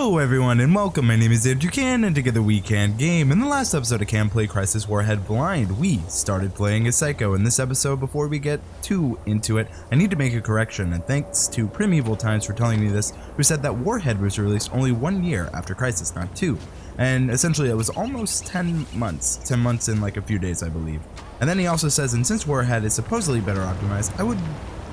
Hello everyone and welcome, my name is WeKan and together we can game. In the last episode of Can Play Crysis Warhead Blind, we started playing as Psycho. In this episode, before we get too into it, I need to make a correction, and thanks to Primeval Times for telling me this, who said that Warhead was released only 1 year after Crysis, not 2. And essentially it was almost 10 months. 10 months in like a few days, I believe. And then he also says, and since Warhead is supposedly better optimized, I would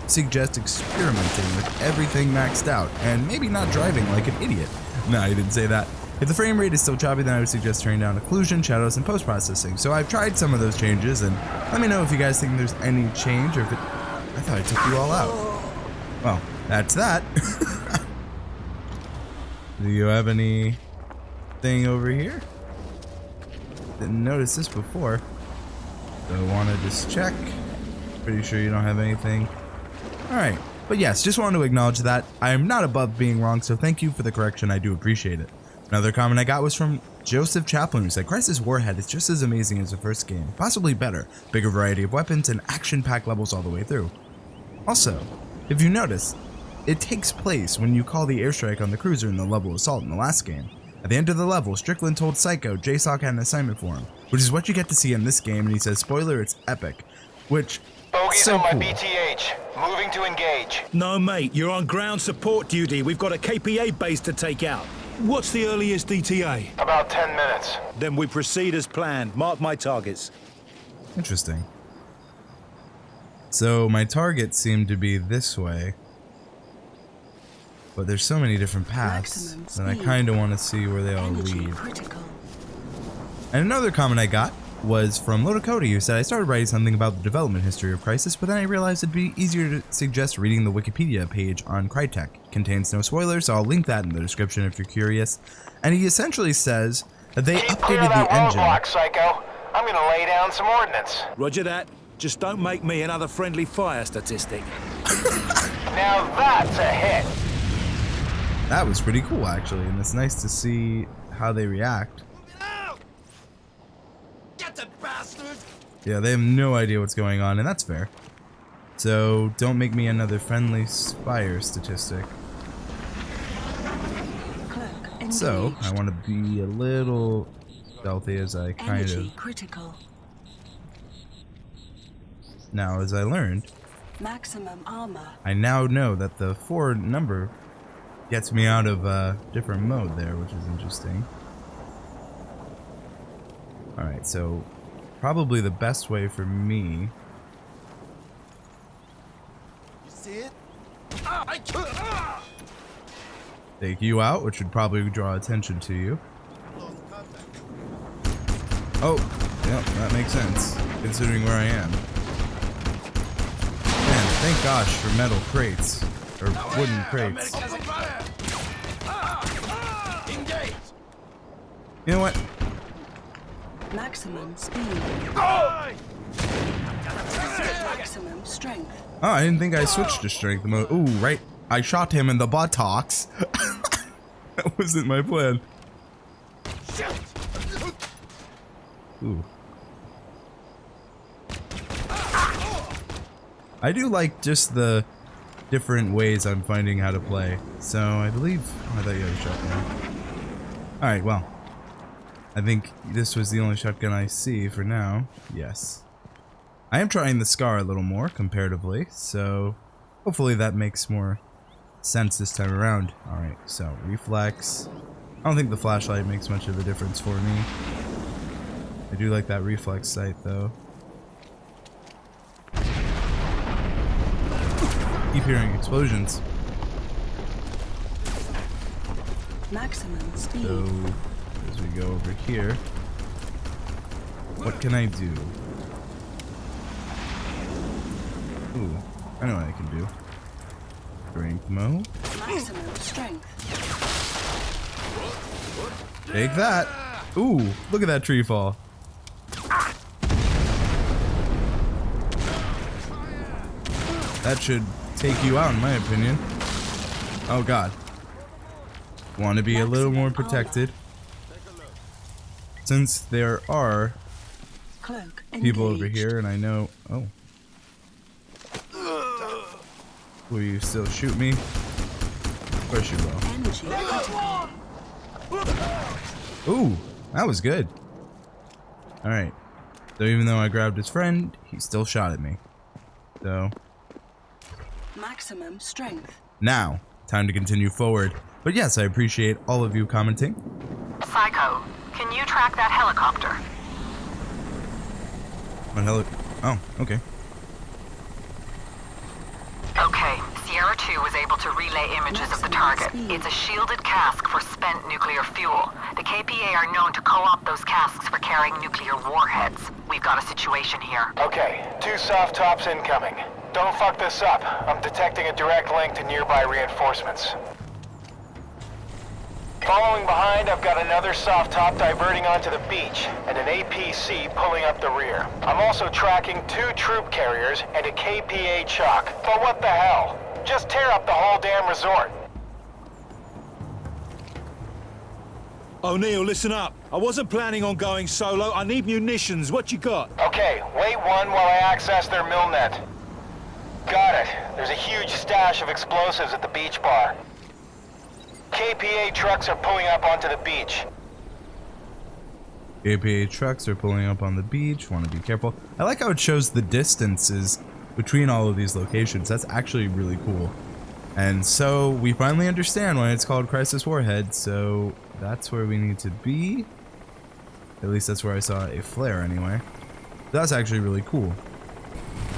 suggest experimenting with everything maxed out and maybe not driving like an idiot. No, he didn't say that. If the frame rate is still choppy, then I would suggest turning down occlusion, shadows, and post-processing. So I've tried some of those changes, and let me know if you guys think there's any change or if it... I thought I took you all out. Well, that's that. Do you have anything over here? Didn't notice this before. So I want to just check. Pretty sure you don't have anything. Alright, but yes, just wanted to acknowledge that. I am not above being wrong, so thank you for the correction, I do appreciate it. Another comment I got was from Joseph Chaplin, who said, Crysis Warhead is just as amazing as the first game, possibly better, bigger variety of weapons and action-packed levels all the way through. Also, if you notice, it takes place when you call the airstrike on the cruiser in the level assault in the last game. At the end of the level, Strickland told Psycho JSOC had an assignment for him, which is what you get to see in this game, and he says, spoiler, it's epic, which... Bogey's so on my cool. BTH. Moving to engage. No, mate, you're on ground support duty. We've got a KPA base to take out. What's the earliest ETA? About 10 minutes. Then we proceed as planned. Mark my targets. Interesting. So my targets seem to be this way. But there's so many different paths that I kind of want to see where they all lead. And another comment I got was from Loda Cody, who said, I started writing something about the development history of Crysis, but then I realized it'd be easier to suggest reading the Wikipedia page on Crytek. Contains no spoilers, so I'll link that in the description if you're curious. And he essentially says that they Keep clear updated of that the engine. roadblock, Psycho. I'm gonna lay down some ordnance. Roger that. Just don't make me another friendly fire statistic. Now that's a hit. That was pretty cool, actually, and it's nice to see how they react. Yeah, they have no idea what's going on, and that's fair. So, don't make me another friendly fire statistic. So, I want to be a little stealthy as I kind of... critical. Now, as I learned, Maximum armor. I now know that the 4 number gets me out of a different mode there, which is interesting. Alright, so... probably the best way for me. You see it? Take you out, which would probably draw attention to you. Oh, yeah, that makes sense, considering where I am. Man, thank gosh for metal crates, or wooden crates. You know what? Maximum speed. Maximum strength. Oh, I didn't think I switched to strength mode. Ooh, right. I shot him in the buttocks. That wasn't my plan. Ooh. I do like just the different ways I'm finding how to play. So I believe... oh, I thought you had a shotgun. Alright, well. I think this was the only shotgun I see for now. Yes. I am trying the SCAR a little more, comparatively, so hopefully that makes more sense this time around. Alright, so reflex. I don't think the flashlight makes much of a difference for me. I do like that reflex sight, though. Keep hearing explosions. Maximum speed. So... as we go over here, what can I do? Ooh, I know what I can do. Strength mode. Maximum strength. Take that! Ooh, look at that tree fall. That should take you out, in my opinion. Oh god. Want to be a little more protected. Since there are Cloak people over engaged. here, and I know... oh. Will you still shoot me? Of course you will. Energy critical. Ooh, that was good. Alright. So even though I grabbed his friend, he still shot at me. So, Maximum strength. now, time to continue forward. But yes, I appreciate all of you commenting. Psycho, can you track that helicopter? Oh, okay. Okay, Sierra 2 was able to relay images of the target. It's a shielded cask for spent nuclear fuel. The KPA are known to co-opt those casks for carrying nuclear warheads. We've got a situation here. Okay, 2 soft tops incoming. Don't fuck this up. I'm detecting a direct link to nearby reinforcements. Following behind, I've got another soft top diverting onto the beach, and an APC pulling up the rear. I'm also tracking 2 troop carriers and a KPA chalk. But what the hell? Just tear up the whole damn resort. O'Neill, listen up. I wasn't planning on going solo. I need munitions. What you got? Okay, wait one while I access their mill net. Got it. There's a huge stash of explosives at the beach bar. KPA trucks are pulling up onto the beach. APA trucks are pulling up on the beach. Want to be careful. I like how it shows the distances between all of these locations. That's actually really cool. And so we finally understand why it's called Crysis Warhead. So that's where we need to be. At least that's where I saw a flare anyway. That's actually really cool.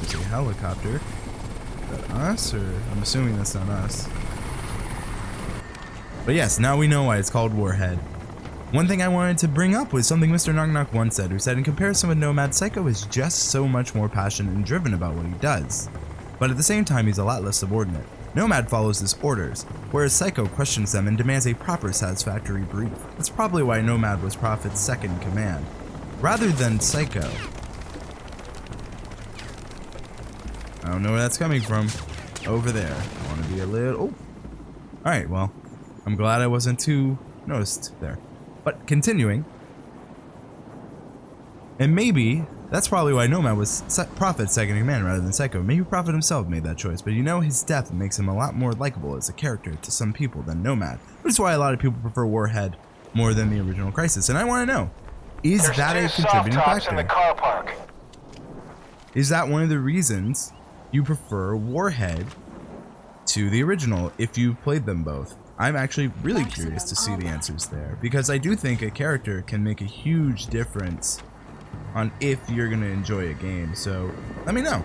There's a helicopter. Is that us? Or I'm assuming that's not us. But yes, now we know why it's called Warhead. One thing I wanted to bring up was something Mr. Knock Knock once said, who said in comparison with Nomad, Psycho is just so much more passionate and driven about what he does. But at the same time, he's a lot less subordinate. Nomad follows his orders, whereas Psycho questions them and demands a proper satisfactory brief. That's probably why Nomad was Prophet's second in command, rather than Psycho. I don't know where that's coming from. Over there. I want to be a little... Oh. Alright, well. I'm glad I wasn't too noticed there. But continuing. And maybe that's probably why Nomad was Prophet's second in command rather than Psycho. Maybe Prophet himself made that choice. But you know, his death makes him a lot more likable as a character to some people than Nomad. Which is why a lot of people prefer Warhead more than the original Crysis. And I want to know, is There's that 2 a soft contributing tops in the factor? car park. Is that one of the reasons you prefer Warhead to the original if you've played them both? I'm actually really curious to see the answers there, because I do think a character can make a huge difference on if you're going to enjoy a game, so let me know.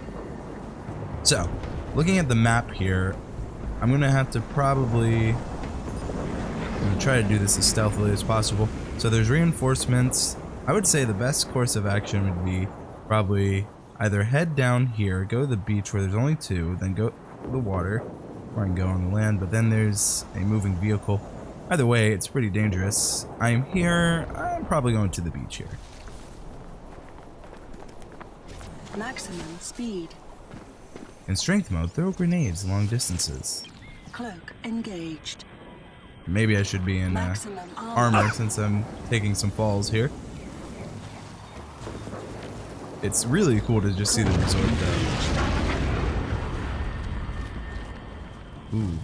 So, looking at the map here, I'm going to have to probably try to do this as stealthily as possible. So there's reinforcements. I would say the best course of action would be probably either head down here, go to the beach where there's only 2, then go to the water, or I can go on the land, but then there's a moving vehicle. Either way, it's pretty dangerous. I'm here. I'm probably going to the beach here. Maximum speed. In strength mode, throw grenades long distances. Cloak engaged. Maybe I should be in Maximum armor since I'm taking some falls here. It's really cool to just see the resort though. Ooh.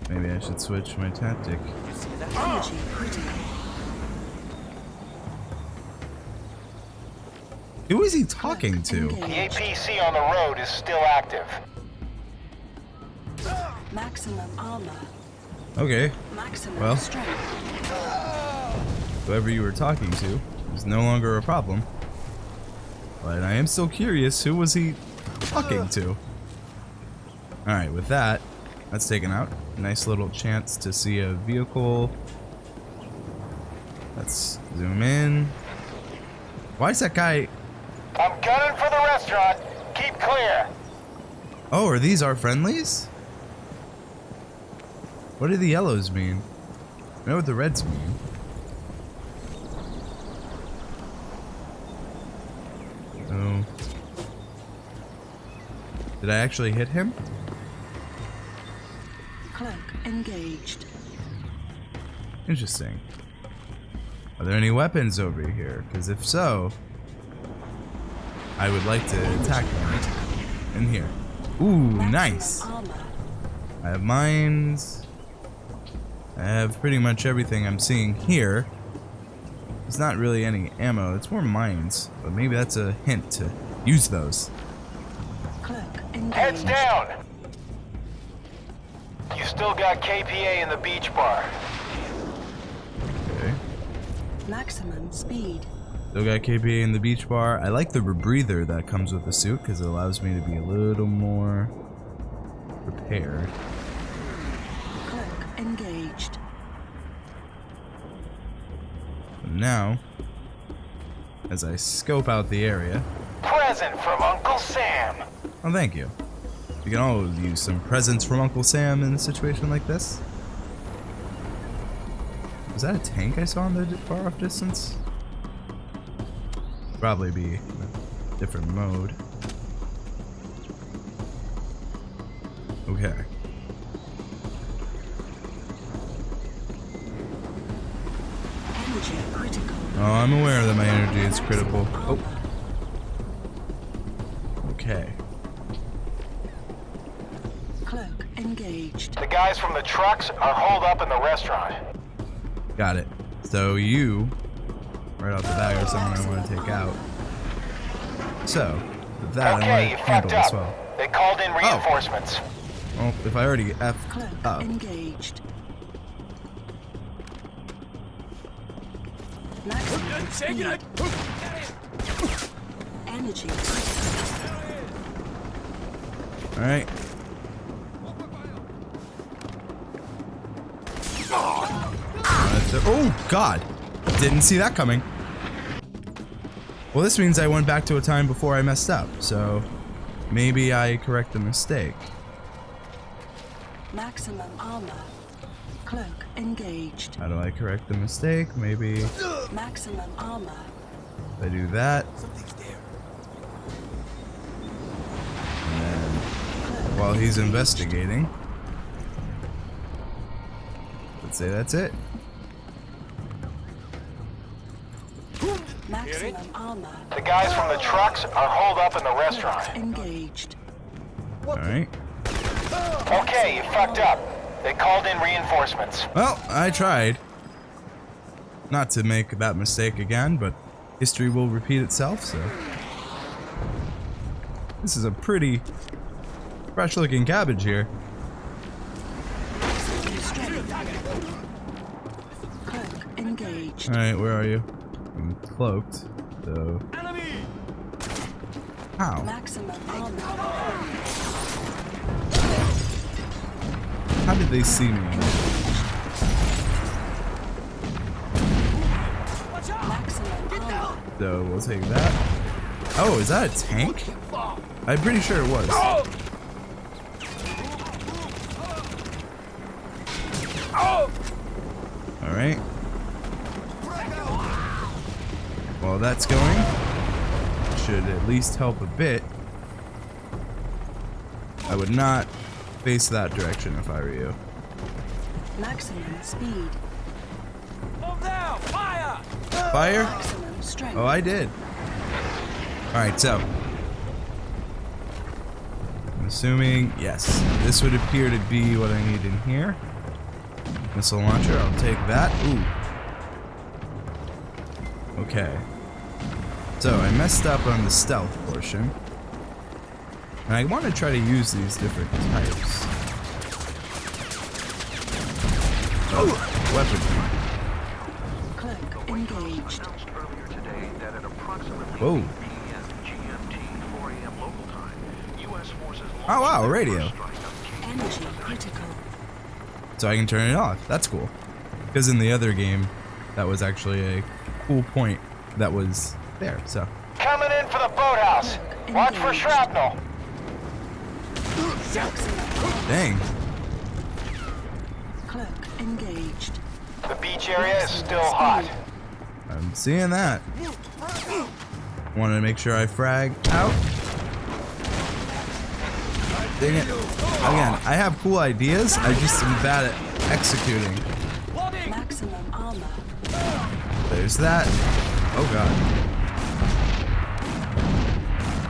Maybe I should switch my tactic. Energy critical. Who is he talking to? The APC on the road is still active. Maximum armor. Okay, Maximum Well. strength. whoever you were talking to is no longer a problem. But I am still curious, who was he talking to? Alright, with that, that's taken out. Nice little chance to see a vehicle. Let's zoom in. Why is that guy... I'm gunning for the restaurant. Keep clear. Oh, are these our friendlies? What do the yellows mean? I know what the reds mean. Oh. Did I actually hit him? Cloak engaged. Interesting. Are there any weapons over here? Because if so, I would like to attack them. In here. Ooh, Maximum nice. armor. I have mines. I have pretty much everything I'm seeing here. There's not really any ammo. It's more mines, but maybe that's a hint to use those. Cloak engaged. Heads down! You still got KPA in the beach bar. Okay. Maximum speed. Still got KPA in the beach bar. I like the rebreather that comes with the suit because it allows me to be a little more prepared. Cloak engaged. Now, as I scope out the area. Present from Uncle Sam. Oh, thank you. You can always use some presents from Uncle Sam in a situation like this. Was that a tank I saw in the far off distance? Probably be in a different mode. Okay. Energy critical. Oh, I'm aware that my energy is critical. Oh. Okay. Cloak engaged. The guys from the trucks are holed up in the restaurant. Got it. So you, right off the bat, are someone I want to take out. So, with that, Okay, I you want to handle fucked this up. well. They called in reinforcements. Well, if I already effed Cloak up. engaged. Maximum speed. Energy critical. Alright. Oh, God! Didn't see that coming. Well, this means I went back to a time before I messed up, so maybe I correct the mistake. Maximum armor. Cloak engaged. How do I correct the mistake? Maybe Maximum armor. I do that. And then, while he's investigating, let's say that's it. Maximum armor. The guys from the trucks are holed up in the restaurant. Cloak engaged. Alright. Okay, you fucked up. They called in reinforcements. Well, I tried not to make that mistake again, but history will repeat itself, so. This is a pretty fresh looking cabbage here. Cloak engaged. Alright, where are you? I'm cloaked, so. How? Maximum armor. How did they see me? Maximum armor. So we'll take that. Oh, is that a tank? I'm pretty sure it was. Alright. While that's going, should at least help a bit. I would not face that direction if I were you. Maximum speed. Fire? Maximum strength. Oh, I did. Alright, so. I'm assuming, yes, this would appear to be what I need in here. Missile launcher, I'll take that. Ooh. Okay. So, I messed up on the stealth portion. And I want to try to use these different types. Oh, weapon. Cloak engaged. Whoa. Oh wow, a radio. Energy critical. So I can turn it off. That's cool. Because in the other game, that was actually a cool point that was there, so. Coming in for the boathouse. Watch for shrapnel. Dang. Cloak engaged. The beach area is still hot. I'm seeing that. Wanted to make sure I frag out. Dang it. Again, I have cool ideas, I just am bad at executing. Maximum armor. There's that. Oh god.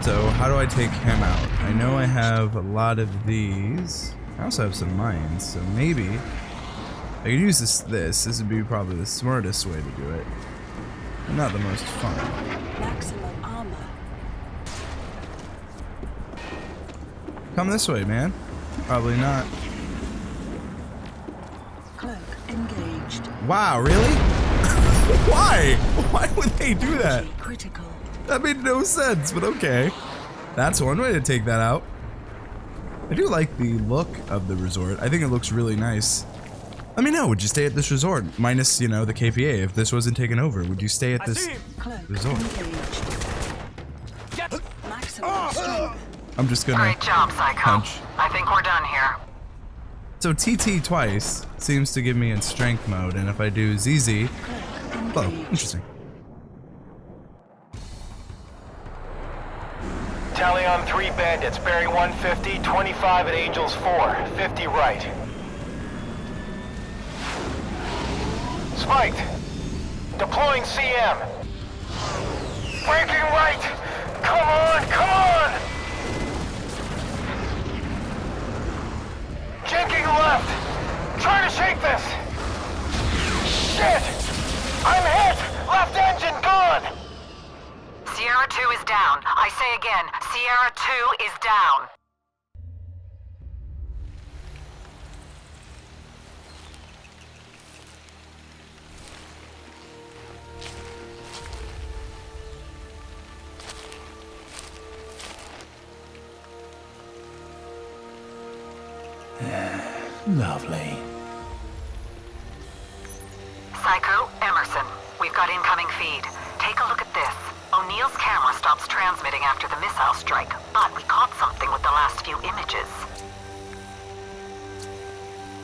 So how do I take him out? I know I have a lot of these. I also have some mines, so maybe I could use this would be probably the smartest way to do it. But not the most fun. Maximum armor. Come this way, man. Probably not. Cloak engaged. Wow, really? Why? Why would they do that? Energy critical. That made no sense, but okay. That's one way to take that out. I do like the look of the resort. I think it looks really nice. Let me know, would you stay at this resort? Minus, you know, the KPA. If this wasn't taken over, would you stay at this Cloak resort? engaged. Maximum strength. I'm just gonna Great job, Psycho. punch. I think we're done here. So TT twice seems to give me in strength mode, and if I do ZZ, oh, interesting. Tally on 3 bandits, Barry 150, 25 at Angels 4, 50 right. Spiked. Deploying CM. Breaking right. Come on, come on! Jinking left. Trying to shake this. Shit! I'm hit! Left engine gone! Sierra 2 is down. I say again, Sierra 2 is down. Lovely. Psycho, Emerson, we've got incoming feed. Take a look at this. O'Neill's camera stops transmitting after the missile strike, but we caught something with the last few images.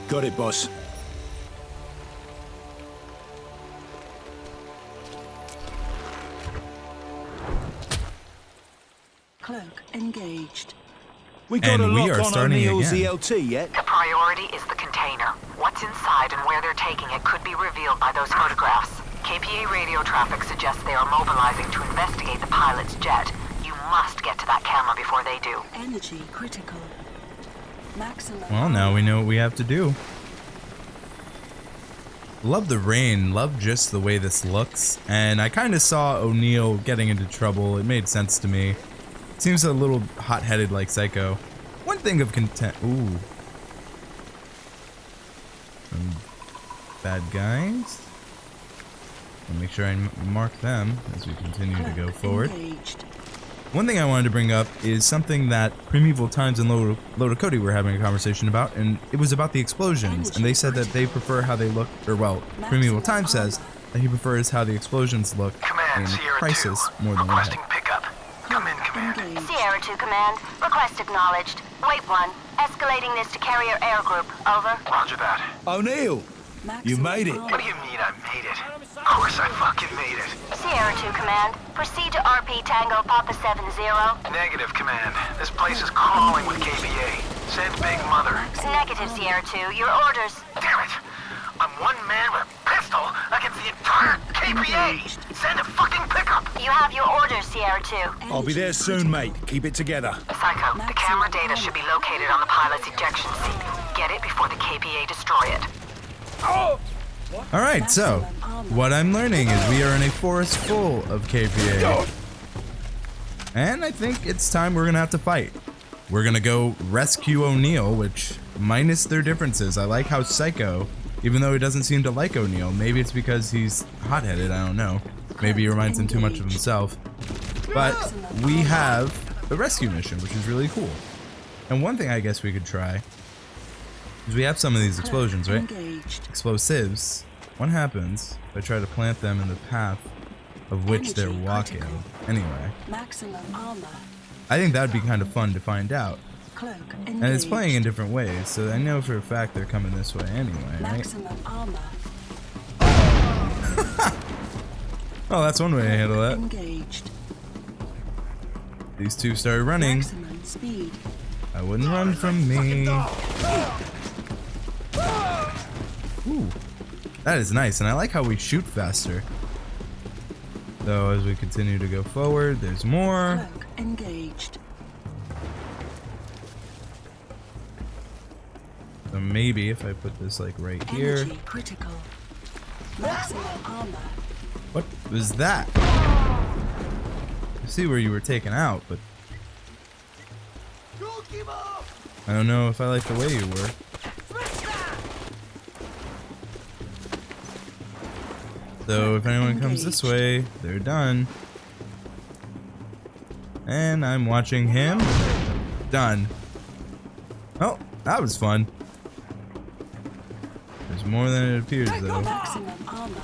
Got it, boss. Cloak engaged. We got And a we lock are on starting O'Neill's again. ELT yet? The priority is the container. What's inside and where they're taking it could be revealed by those photographs. KPA radio traffic suggests they are mobilizing to investigate the pilot's jet. You must get to that camera before they do. Energy critical. Maximum. Well, now we know what we have to do. Love the rain, love just the way this looks, and I kind of saw O'Neill getting into trouble. It made sense to me. Seems a little hot-headed like Psycho. One thing of content. Ooh. Some bad guys. I'll make sure I mark them as we continue to go forward. Engaged. One thing I wanted to bring up is something that Primeval Times and Loda Cody were having a conversation about, and it was about the explosions. And they said that they prefer how they look, or well, Primeval Times says that he prefers how the explosions look Command, in Sierra Crysis 2. more than Requesting Warhead. pickup. Come in, Command. Engaged. Sierra 2 Command. Request acknowledged. Wait 1. Escalating this to Carrier Air Group. Over. Roger that. O'Neill! You Maximum made it. armor. What do you mean I made it? Of course I fucking made it. Sierra 2 Command. Proceed to RP Tango Papa 70. Negative, Command. This place is crawling with KPA. Send Big Mother. Negative, Sierra 2. Your orders. Damn it! I'm one man with a pistol against the entire KPA! Send a fucking pickup! You have your orders, Sierra 2. I'll be there soon, mate. Keep it together. Psycho, the camera data should be located on the pilot's ejection seat. Get it before the KPA destroy it. Alright, so, what I'm learning is we are in a forest full of KPA. And I think it's time we're gonna have to fight. We're gonna go rescue O'Neill, which, minus their differences, I like how Psycho, even though he doesn't seem to like O'Neill, maybe it's because he's hot-headed, I don't know. Maybe he reminds him too much of himself. But we have a rescue mission, which is really cool. And one thing I guess we could try is we have some of these explosions, right? Engaged. Explosives. What happens if I try to plant them in the path of which they're Energy walking? critical. Anyway, Maximum armor. I think that would be kind of fun to find out. Cloak engaged. And it's playing in different ways, so I know for a fact they're coming this way anyway, right? Maximum armor. Oh, that's one way to handle that. Engaged. These two started running. Maximum speed. I wouldn't run from me. Ooh, that is nice, and I like how we shoot faster. So as we continue to go forward, there's more. Cloak engaged. So maybe if I put this like right here. Energy critical. Maximum armor. What was that? I see where you were taken out, but I don't know if I like the way you were. So if anyone comes this way, they're done. And I'm watching him. Done. Oh, that was fun. There's more than it appears, though. Maximum armor.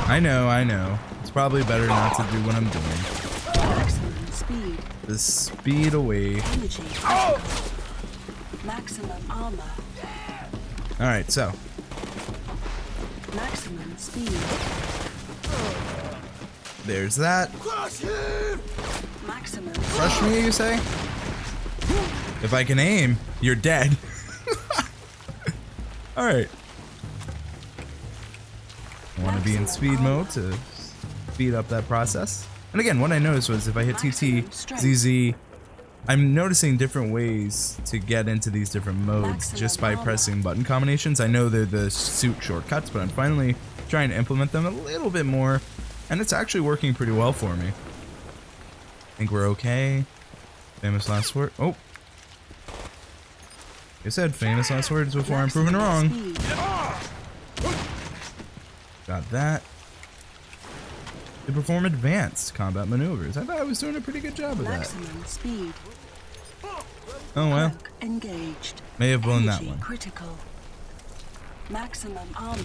I know. It's probably better not to do what I'm doing. Maximum speed. The speed away. Energy critical. Maximum armor. Alright, so. Maximum speed. There's that. Maximum Crush me, you say? If I can aim, you're dead. Alright. I want to be in speed mode to speed up that process. And again, what I noticed was if I hit TT, ZZ, I'm noticing different ways to get into these different modes just by pressing button combinations. I know they're the suit shortcuts, but I'm finally trying to implement them a little bit more, and it's actually working pretty well for me. I think we're okay. Famous last word. Oh. Like I said, famous last words before I'm proven wrong. speed. Got that. To perform advanced combat maneuvers. I thought I was doing a pretty good job of that. Maximum speed. Oh well. Cloak engaged. May have blown that Energy one. critical. Maximum armor.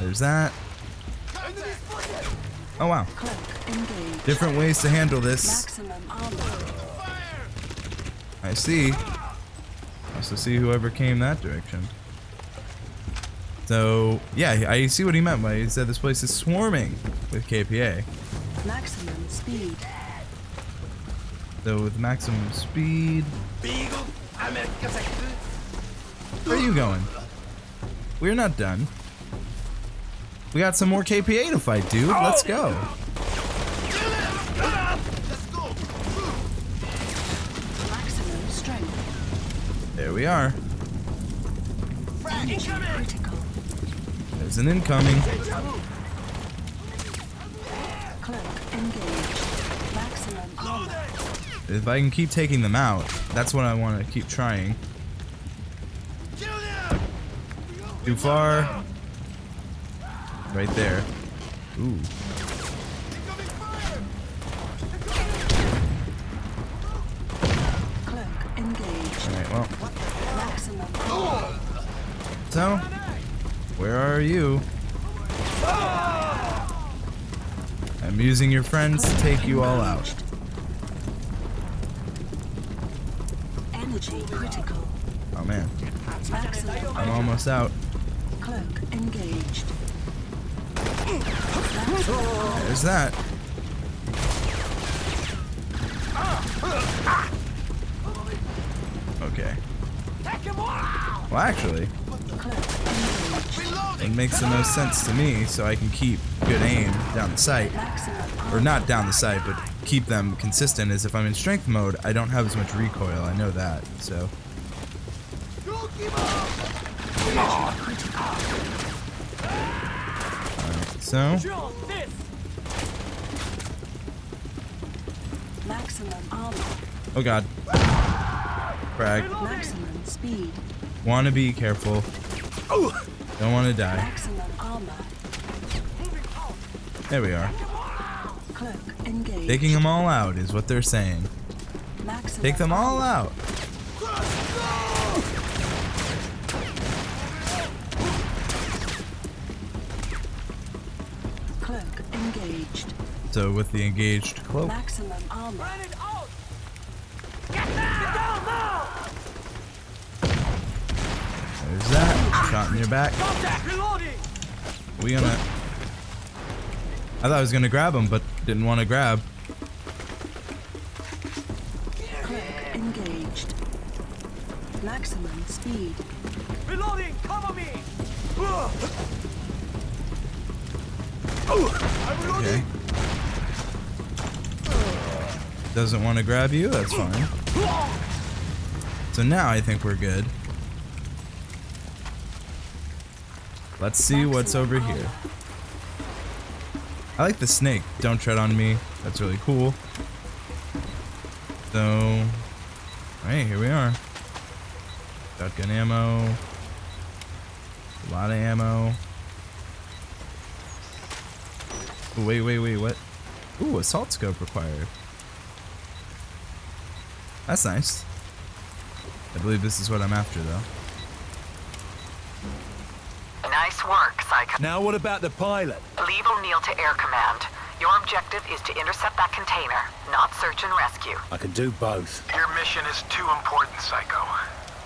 There's that. Oh wow. Cloak engaged. Different ways to handle this. Maximum armor. I see. Also see whoever came that direction. So, yeah, I see what he meant by he said this place is swarming with KPA. Maximum speed. So with maximum speed... Where are you going? We're not done. We got some more KPA to fight, dude. Let's go. Maximum strength. There we are. Energy critical. There's an incoming. Cloak engaged. Maximum armor. If I can keep taking them out, that's what I want to keep trying. Too far. Right there. Ooh. Cloak engaged. Alright, well. Maximum armor. So, where are you? I'm using your friends to take you all out. Energy critical. Oh man, Maximum I'm almost out. cloak engaged. There's that. Okay. Well, actually, Cloak engaged. it makes the most sense to me, so I can keep good aim down the sight. Maximum Or not down the sight, but keep them consistent, is if I'm in strength mode, I don't have as much recoil, I know that, so. Alright, so, maximum armor. oh god. Frag. Maximum speed. Wanna be careful. Don't wanna die. Maximum armor. There we are. Cloak engaged. Taking them all out is what they're saying. Maximum Take them all armor. out. Cloak engaged. So with the engaged cloak, Maximum armor. there's that. Shot in your back. We gonna... I thought I was gonna grab him, but didn't want to grab. Cloak engaged. Maximum speed. Reloading! Cover me! Okay. Doesn't want to grab you, that's fine. So now I think we're good. Let's see what's over here. I like the snake. Don't tread on me. That's really cool. So, alright, here we are. Shotgun ammo. A lot of ammo. Ooh, wait, what? Ooh, assault scope required. That's nice. I believe this is what I'm after, though. Nice work, Psycho. Now what about the pilot? Leave O'Neill to Air Command. Your objective is to intercept that container, not search and rescue. I can do both. Your mission is too important, Psycho.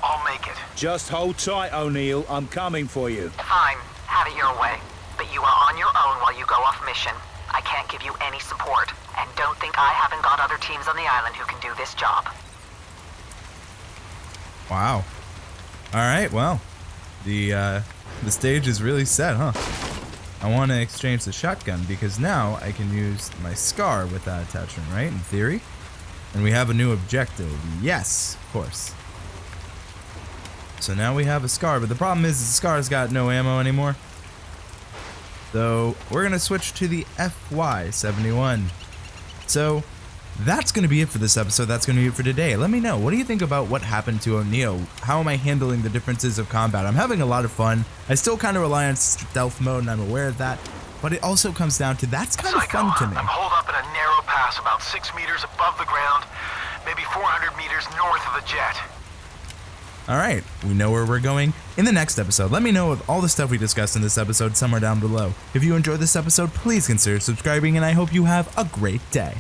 I'll make it. Just hold tight, O'Neill. I'm coming for you. Fine, have it your way. But you are on your own while you go off mission. I can't give you any support, and don't think I haven't got other teams on the island who can do this job. Wow. Alright, well. The stage is really set, huh? I want to exchange the shotgun because now I can use my SCAR with that attachment, right? In theory. And we have a new objective. Yes, of course. So now we have a SCAR, but the problem is the SCAR's got no ammo anymore. So we're going to switch to the FY71. So that's going to be it for this episode. That's going to be it for today. Let me know. What do you think about what happened to O'Neill? How am I handling the differences of combat? I'm having a lot of fun. I still kind of rely on stealth mode, and I'm aware of that. But it also comes down to that's kind of fun to me. I'm holed up in a narrow pass about 6 meters above the ground, maybe 400 meters north of the jet. Alright, we know where we're going in the next episode. Let me know of all the stuff we discussed in this episode somewhere down below. If you enjoyed this episode, please consider subscribing, and I hope you have a great day.